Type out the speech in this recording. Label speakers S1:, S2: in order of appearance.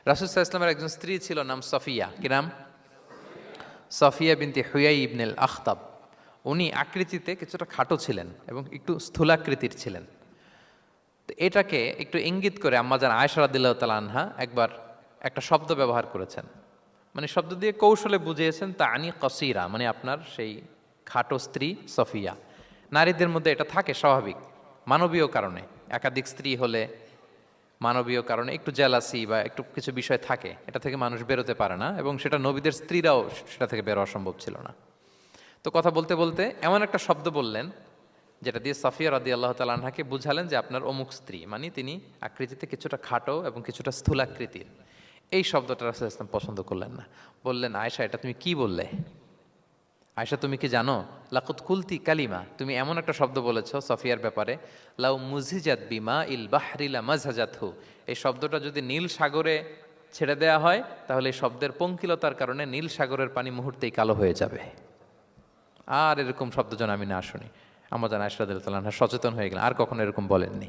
S1: রাসূল সাল্লাল্লাহু আলাইহি ওয়াসাল্লামের একজন স্ত্রী ছিল, নাম সফিয়া। কি নাম? সফিয়া বিনতে হুয়াই ইবনুল আখতাব। উনি আকৃতিতে কিছুটা খাটো ছিলেন এবং একটু স্থূলাকৃতির ছিলেন। তো এটাকে একটু ইঙ্গিত করে আম্মাজান আয়েশা রাদিয়াল্লাহু তাআলা আনহা একবার একটা শব্দ ব্যবহার করেছেন। মানে শব্দ দিয়ে কৌশলে বুঝিয়েছেন তা আনি কসিরা, মানে আপনার সেই খাটো স্ত্রী সফিয়া। নারীদের মধ্যে এটা থাকে স্বাভাবিক, মানবীয় কারণে। একাধিক স্ত্রী হলে মানবীয় কারণে একটু জেলাসি বা একটু কিছু বিষয় থাকে, এটা থেকে মানুষ বেরোতে পারে না, এবং সেটা নবীদের স্ত্রীরাও সেটা থেকে বেরোয়া সম্ভব ছিল না। তো কথা বলতে বলতে এমন একটা শব্দ বললেন যেটা দিয়ে সাফিয়া রাদিয়াল্লাহু তাআলা আনহাকে বুঝালেন যে আপনার অমুক স্ত্রী, মানে তিনি আকৃতিতে কিছুটা খাটো এবং কিছুটা স্থূলাকৃতির। এই শব্দটা রাসূল ইসলাম পছন্দ করলেন না। বললেন, আয়েশা এটা তুমি কি বললে? আয়েশা তুমি কি জানো, লাকুত কুলতি কালিমা, তুমি এমন একটা শব্দ বলেছো সফিয়ার ব্যাপারে, লাউ মুজিজাত বিমা ইল বাহরিলা মাজহাজাতহু, এই শব্দটা যদি নীল সাগরে ছেড়ে দেয়া হয় তাহলে এই শব্দের পঙ্কিলতার কারণে নীল সাগরের পানি মুহূর্তেই কালো হয়ে যাবে। আর এরকম শব্দ যেন আমি না শুনি। আম্মাজান আয়েশা রাদিয়াল্লাহু তাআলা আনহা সচেতন হয়ে গেলেন, আর কখনো এরকম বলেননি।